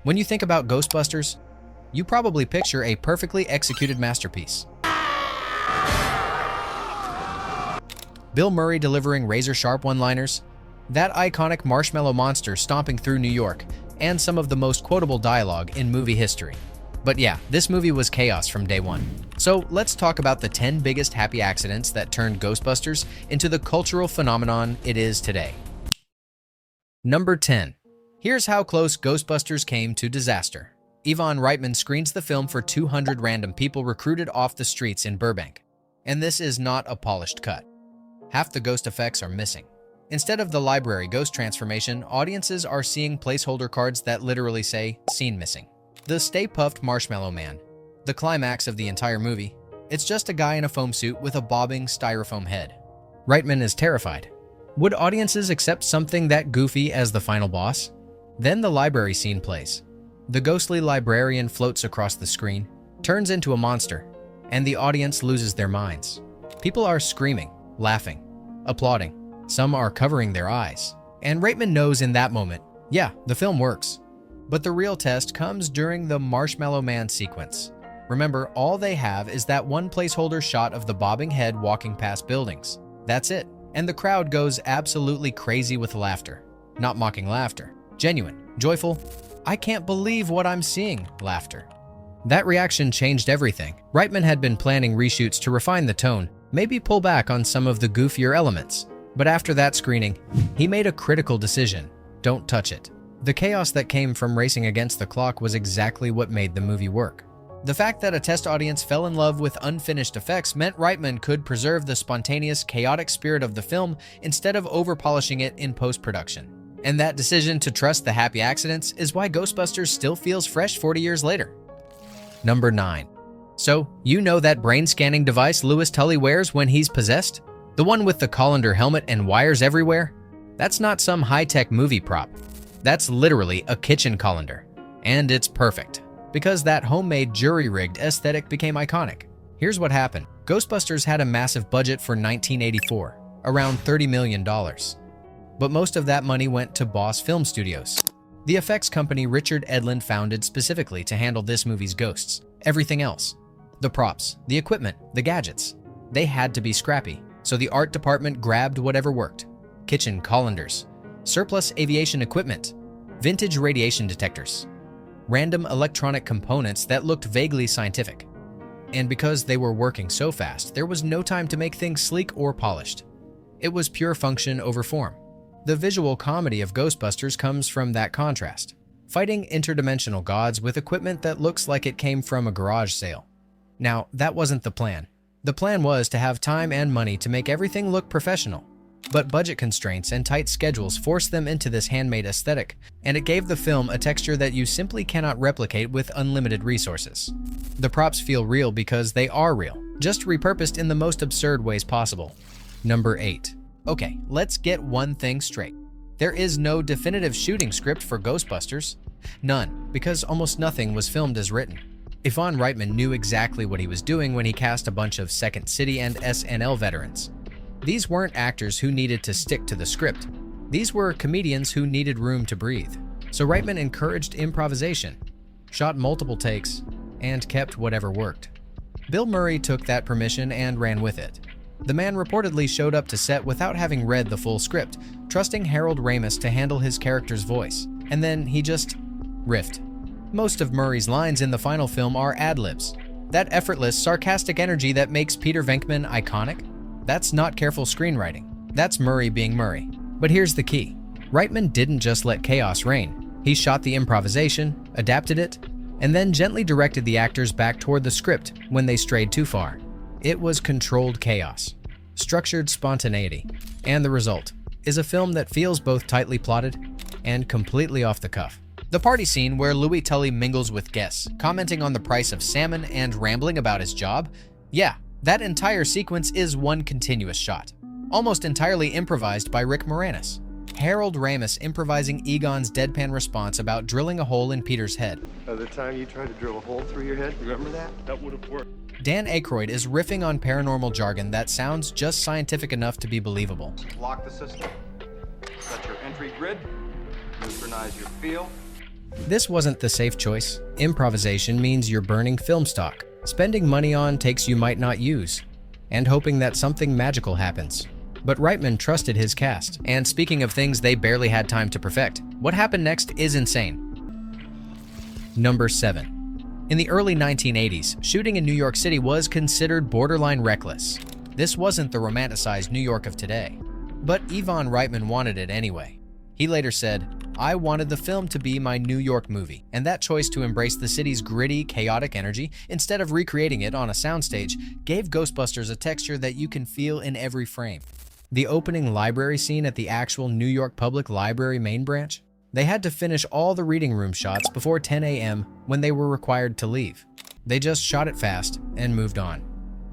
When you think about Ghostbusters, you probably picture a perfectly executed masterpiece. Bill Murray delivering razor-sharp one-liners, that iconic marshmallow monster stomping through New York, and some of the most quotable dialogue in movie history. But yeah, this movie was chaos from day one. So let's talk about the 10 biggest happy accidents that turned Ghostbusters into the cultural phenomenon it is today. Number 10. Here's how close Ghostbusters came to disaster. Ivan Reitman screens the film for 200 random people recruited off the streets in Burbank. And this is not a polished cut. Half the ghost effects are missing. Instead of the library ghost transformation, audiences are seeing placeholder cards that literally say, "Scene missing." The Stay Puft Marshmallow Man. The climax of the entire movie. It's just a guy in a foam suit with a bobbing styrofoam head. Reitman is terrified. Would audiences accept something that goofy as the final boss? Then the library scene plays. The ghostly librarian floats across the screen, turns into a monster, and the audience loses their minds. People are screaming, laughing, applauding. Some are covering their eyes. And Reitman knows in that moment, yeah, the film works. But the real test comes during the Marshmallow Man sequence. Remember, all they have is that one placeholder shot of the bobbing head walking past buildings. That's it. And the crowd goes absolutely crazy with laughter. Not mocking laughter. Genuine, joyful, "I can't believe what I'm seeing" laughter. That reaction changed everything. Reitman had been planning reshoots to refine the tone, maybe pull back on some of the goofier elements. But after that screening, he made a critical decision. Don't touch it. The chaos that came from racing against the clock was exactly what made the movie work. The fact that a test audience fell in love with unfinished effects meant Reitman could preserve the spontaneous, chaotic spirit of the film instead of over-polishing it in post-production. And that decision to trust the happy accidents is why Ghostbusters still feels fresh 40 years later. Number 9. So, you know that brain-scanning device Louis Tully wears when he's possessed? The one with the colander helmet and wires everywhere? That's not some high-tech movie prop. That's literally a kitchen colander. And it's perfect, because that homemade jury-rigged aesthetic became iconic. Here's what happened. Ghostbusters had a massive budget for 1984, around $30 million. But most of that money went to Boss Film Studios, the effects company Richard Edlund founded specifically to handle this movie's ghosts. Everything else, the props, the equipment, the gadgets, they had to be scrappy, so the art department grabbed whatever worked. Kitchen colanders, surplus aviation equipment, vintage radiation detectors, random electronic components that looked vaguely scientific. And because they were working so fast, there was no time to make things sleek or polished. It was pure function over form. The visual comedy of Ghostbusters comes from that contrast, fighting interdimensional gods with equipment that looks like it came from a garage sale. Now, that wasn't the plan. The plan was to have time and money to make everything look professional. But budget constraints and tight schedules forced them into this handmade aesthetic, and it gave the film a texture that you simply cannot replicate with unlimited resources. The props feel real because they are real, just repurposed in the most absurd ways possible. Number 8. Okay, let's get one thing straight. There is no definitive shooting script for Ghostbusters. None, because almost nothing was filmed as written. Ivan Reitman knew exactly what he was doing when he cast a bunch of Second City and SNL veterans. These weren't actors who needed to stick to the script. These were comedians who needed room to breathe. So Reitman encouraged improvisation, shot multiple takes, and kept whatever worked. Bill Murray took that permission and ran with it. The man reportedly showed up to set without having read the full script, trusting Harold Ramis to handle his character's voice, and then he just riffed. Most of Murray's lines in the final film are ad-libs. That effortless, sarcastic energy that makes Peter Venkman iconic? That's not careful screenwriting. That's Murray being Murray. But here's the key. Reitman didn't just let chaos reign. He shot the improvisation, adapted it, and then gently directed the actors back toward the script when they strayed too far. It was controlled chaos, structured spontaneity, and the result is a film that feels both tightly plotted and completely off the cuff. The party scene where Louis Tully mingles with guests, commenting on the price of salmon and rambling about his job, yeah, that entire sequence is one continuous shot, almost entirely improvised by Rick Moranis. Harold Ramis improvising Egon's deadpan response about drilling a hole in Peter's head. The time you tried to drill a hole through your head, remember that? That would have worked. Dan Aykroyd is riffing on paranormal jargon that sounds just scientific enough to be believable. Lock the system. Set your entry grid. Neutronize your field. This wasn't the safe choice. Improvisation means you're burning film stock, spending money on takes you might not use, and hoping that something magical happens. But Reitman trusted his cast. And speaking of things they barely had time to perfect, what happened next is insane. Number 7. In the early 1980s, shooting in New York City was considered borderline reckless. This wasn't the romanticized New York of today. But Ivan Reitman wanted it anyway. He later said, "I wanted the film to be my New York movie, and that choice to embrace the city's gritty, chaotic energy instead of recreating it on a soundstage gave Ghostbusters a texture that you can feel in every frame." The opening library scene at the actual New York Public Library main branch? They had to finish all the reading room shots before 10 a.m. when they were required to leave. They just shot it fast and moved on.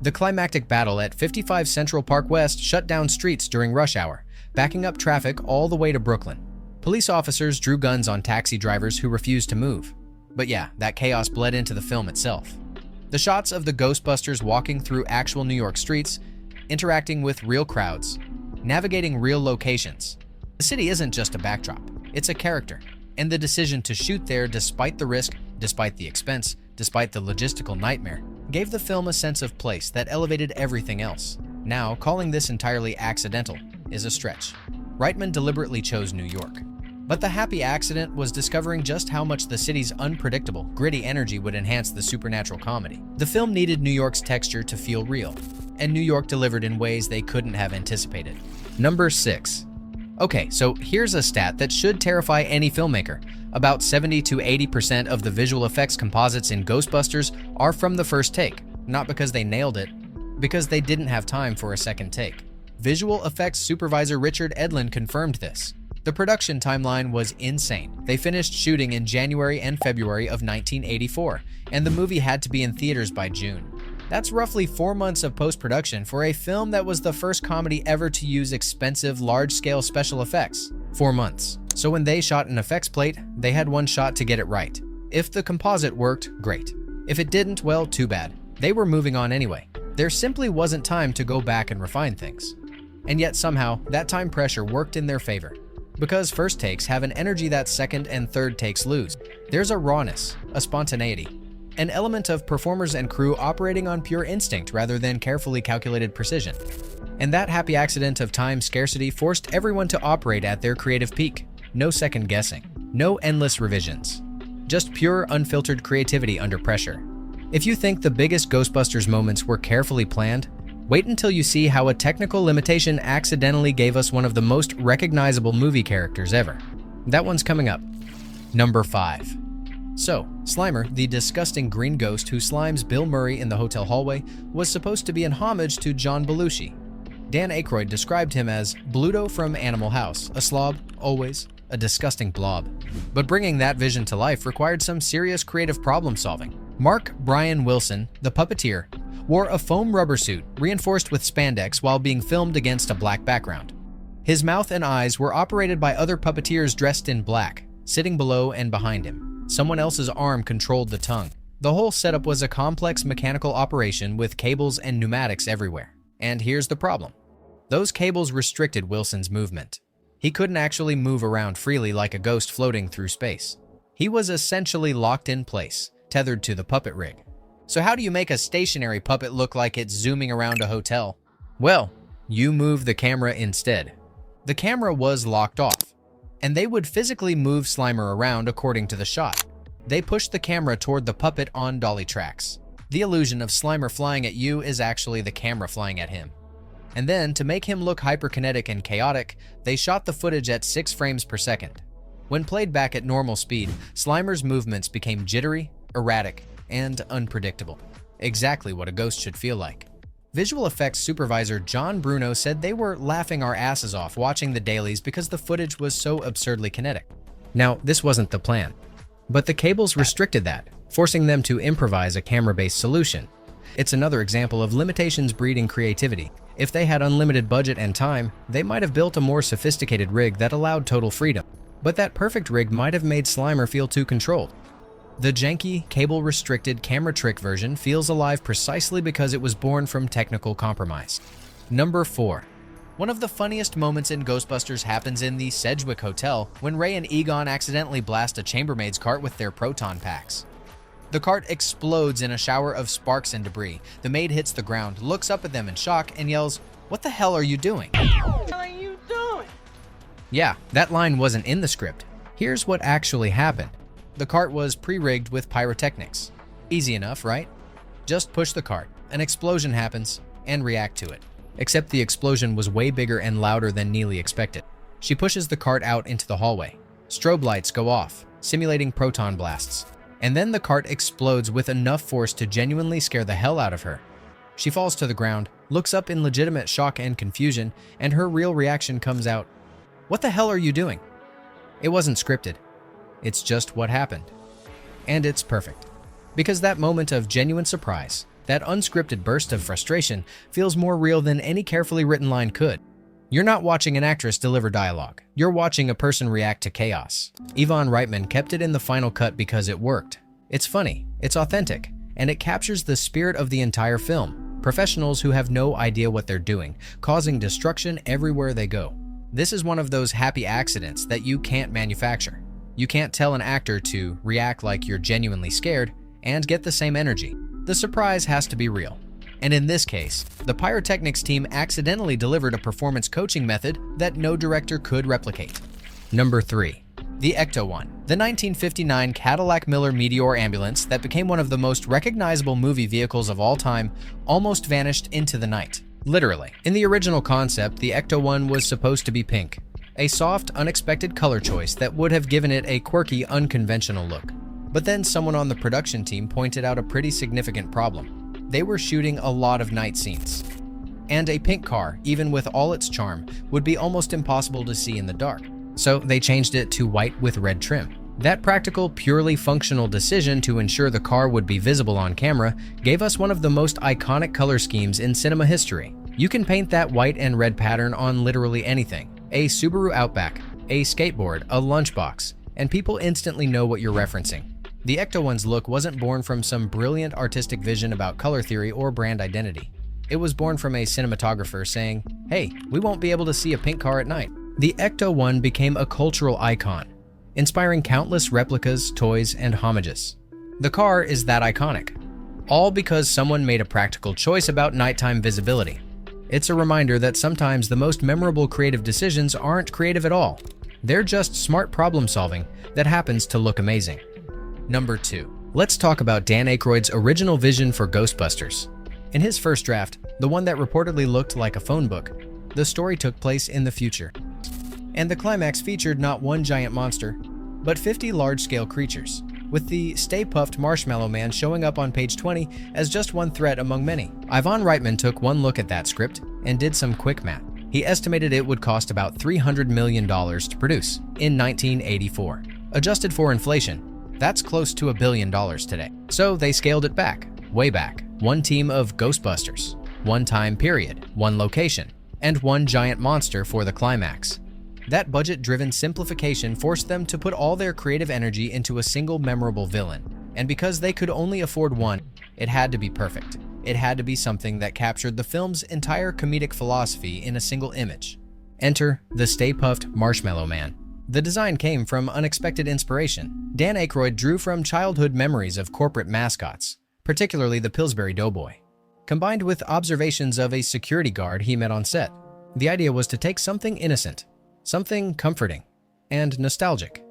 The climactic battle at 55 Central Park West shut down streets during rush hour, backing up traffic all the way to Brooklyn. Police officers drew guns on taxi drivers who refused to move. But yeah, that chaos bled into the film itself. The shots of the Ghostbusters walking through actual New York streets, interacting with real crowds, navigating real locations. The city isn't just a backdrop, it's a character. And the decision to shoot there despite the risk, despite the expense, despite the logistical nightmare, gave the film a sense of place that elevated everything else. Now, calling this entirely accidental is a stretch. Reitman deliberately chose New York. But the happy accident was discovering just how much the city's unpredictable, gritty energy would enhance the supernatural comedy. The film needed New York's texture to feel real, and New York delivered in ways they couldn't have anticipated. Number 6. Okay, so here's a stat that should terrify any filmmaker. About 70 to 80% of the visual effects composites in Ghostbusters are from the first take, not because they nailed it, because they didn't have time for a second take. Visual effects supervisor Richard Edlin confirmed this. The production timeline was insane. They finished shooting in January and February of 1984, and the movie had to be in theaters by June. That's roughly 4 months of post-production for a film that was the first comedy ever to use expensive, large-scale special effects. 4 months. So when they shot an effects plate, they had one shot to get it right. If the composite worked, great. If it didn't, well, too bad. They were moving on anyway. There simply wasn't time to go back and refine things. And yet somehow, that time pressure worked in their favor. Because first takes have an energy that second and third takes lose. There's a rawness, a spontaneity, an element of performers and crew operating on pure instinct rather than carefully calculated precision. And that happy accident of time scarcity forced everyone to operate at their creative peak. No second guessing, no endless revisions. Just pure, unfiltered creativity under pressure. If you think the biggest Ghostbusters moments were carefully planned, wait until you see how a technical limitation accidentally gave us one of the most recognizable movie characters ever. That one's coming up. Number 5. So, Slimer, the disgusting green ghost who slimes Bill Murray in the hotel hallway, was supposed to be an homage to John Belushi. Dan Aykroyd described him as Bluto from Animal House, a slob, always, a disgusting blob. But bringing that vision to life required some serious creative problem solving. Mark Brian Wilson, the puppeteer, wore a foam rubber suit reinforced with spandex while being filmed against a black background. His mouth and eyes were operated by other puppeteers dressed in black, sitting below and behind him. Someone else's arm controlled the tongue. The whole setup was a complex mechanical operation with cables and pneumatics everywhere. And here's the problem. Those cables restricted Wilson's movement. He couldn't actually move around freely like a ghost floating through space. He was essentially locked in place, tethered to the puppet rig. So how do you make a stationary puppet look like it's zooming around a hotel? Well, you move the camera instead. The camera was locked off, and they would physically move Slimer around according to the shot. They pushed the camera toward the puppet on dolly tracks. The illusion of Slimer flying at you is actually the camera flying at him. And then, to make him look hyperkinetic and chaotic, they shot the footage at 6 frames per second. When played back at normal speed, Slimer's movements became jittery, erratic, and unpredictable. Exactly what a ghost should feel like. Visual effects supervisor John Bruno said they were laughing our asses off watching the dailies because the footage was so absurdly kinetic. Now, this wasn't the plan, but the cables restricted that, forcing them to improvise a camera-based solution. It's another example of limitations breeding creativity. If they had unlimited budget and time, they might have built a more sophisticated rig that allowed total freedom. But that perfect rig might have made Slimer feel too controlled. The janky, cable-restricted camera trick version feels alive precisely because it was born from technical compromise. Number 4. One of the funniest moments in Ghostbusters happens in the Sedgwick Hotel when Ray and Egon accidentally blast a chambermaid's cart with their proton packs. The cart explodes in a shower of sparks and debris. The maid hits the ground, looks up at them in shock, and yells, "What the hell are you doing?" What are you doing? Yeah, that line wasn't in the script. Here's what actually happened. The cart was pre-rigged with pyrotechnics. Easy enough, right? Just push the cart, an explosion happens, and react to it. Except the explosion was way bigger and louder than Neely expected. She pushes the cart out into the hallway. Strobe lights go off, simulating proton blasts. And then the cart explodes with enough force to genuinely scare the hell out of her. She falls to the ground, looks up in legitimate shock and confusion, and her real reaction comes out, "What the hell are you doing?" It wasn't scripted. It's just what happened. And it's perfect. Because that moment of genuine surprise, that unscripted burst of frustration, feels more real than any carefully written line could. You're not watching an actress deliver dialogue. You're watching a person react to chaos. Ivan Reitman kept it in the final cut because it worked. It's funny, it's authentic, and it captures the spirit of the entire film. Professionals who have no idea what they're doing, causing destruction everywhere they go. This is one of those happy accidents that you can't manufacture. You can't tell an actor to react like you're genuinely scared and get the same energy. The surprise has to be real. And in this case, the pyrotechnics team accidentally delivered a performance coaching method that no director could replicate. Number 3. The Ecto-1, the 1959 Cadillac Miller Meteor ambulance that became one of the most recognizable movie vehicles of all time, almost vanished into the night. Literally. In the original concept, the Ecto-1 was supposed to be pink, a soft, unexpected color choice that would have given it a quirky, unconventional look. But then someone on the production team pointed out a pretty significant problem. They were shooting a lot of night scenes. And a pink car, even with all its charm, would be almost impossible to see in the dark. So they changed it to white with red trim. That practical, purely functional decision to ensure the car would be visible on camera gave us one of the most iconic color schemes in cinema history. You can paint that white and red pattern on literally anything. A Subaru Outback, a skateboard, a lunchbox, and people instantly know what you're referencing. The Ecto-1's look wasn't born from some brilliant artistic vision about color theory or brand identity. It was born from a cinematographer saying, "Hey, we won't be able to see a pink car at night." The Ecto-1 became a cultural icon, inspiring countless replicas, toys, and homages. The car is that iconic, all because someone made a practical choice about nighttime visibility. It's a reminder that sometimes the most memorable creative decisions aren't creative at all. They're just smart problem solving that happens to look amazing. Number 2. Let's talk about Dan Aykroyd's original vision for Ghostbusters. In his first draft, the one that reportedly looked like a phone book, the story took place in the future. And the climax featured not one giant monster, but 50 large-scale creatures, with the Stay Puft Marshmallow Man showing up on page 20 as just one threat among many. Ivan Reitman took one look at that script and did some quick math. He estimated it would cost about $300 million to produce in 1984. Adjusted for inflation, that's close to $1 billion today. So they scaled it back, way back. One team of Ghostbusters, one time period, one location, and one giant monster for the climax. That budget-driven simplification forced them to put all their creative energy into a single memorable villain. And because they could only afford one, it had to be perfect. It had to be something that captured the film's entire comedic philosophy in a single image. Enter the Stay Puft Marshmallow Man. The design came from unexpected inspiration. Dan Aykroyd drew from childhood memories of corporate mascots, particularly the Pillsbury Doughboy, combined with observations of a security guard he met on set. The idea was to take something innocent, something comforting and nostalgic,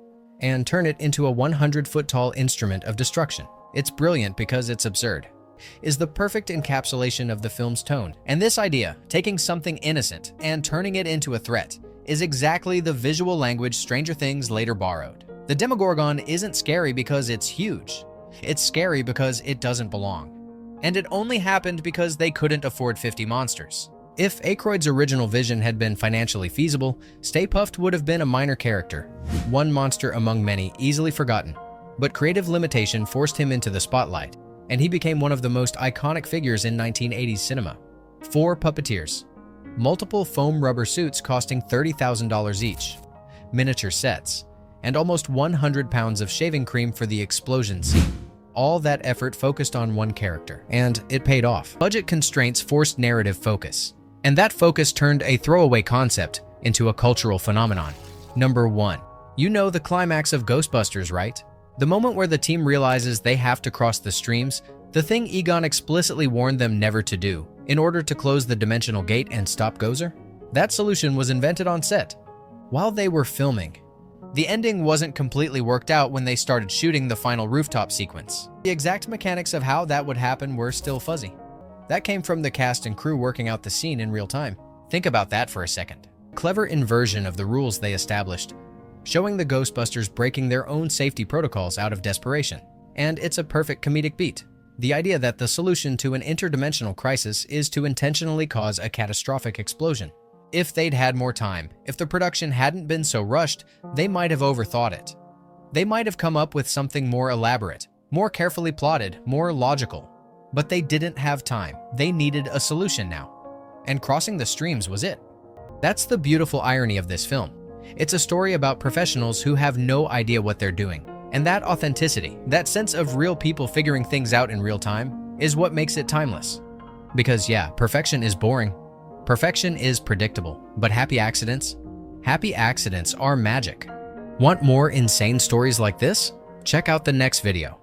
and turn it into a 100-foot-tall instrument of destruction. It's brilliant because it's absurd, is the perfect encapsulation of the film's tone. And this idea, taking something innocent and turning it into a threat, is exactly the visual language Stranger Things later borrowed. The Demogorgon isn't scary because it's huge. It's scary because it doesn't belong. And it only happened because they couldn't afford 50 monsters. If Aykroyd's original vision had been financially feasible, Stay Puft would have been a minor character, one monster among many, easily forgotten. But creative limitation forced him into the spotlight, and he became one of the most iconic figures in 1980s cinema. 4 puppeteers, multiple foam rubber suits costing $30,000 each, miniature sets, and almost 100 pounds of shaving cream for the explosion scene. All that effort focused on one character, and it paid off. Budget constraints forced narrative focus, And that focus turned a throwaway concept into a cultural phenomenon. Number 1. You know the climax of Ghostbusters, right? The moment where the team realizes they have to cross the streams, the thing Egon explicitly warned them never to do, in order to close the dimensional gate and stop Gozer? That solution was invented on set, while they were filming. The ending wasn't completely worked out when they started shooting the final rooftop sequence. The exact mechanics of how that would happen were still fuzzy. That came from the cast and crew working out the scene in real time. Think about that for a second. Clever inversion of the rules they established, showing the Ghostbusters breaking their own safety protocols out of desperation. And it's a perfect comedic beat. The idea that the solution to an interdimensional crisis is to intentionally cause a catastrophic explosion. If they'd had more time, if the production hadn't been so rushed, they might have overthought it. They might have come up with something more elaborate, more carefully plotted, more logical. But they didn't have time. They needed a solution now. And crossing the streams was it. That's the beautiful irony of this film. It's a story about professionals who have no idea what they're doing. And that authenticity, that sense of real people figuring things out in real time, is what makes it timeless. Because yeah, perfection is boring. Perfection is predictable. But happy accidents are magic. Want more insane stories like this? Check out the next video.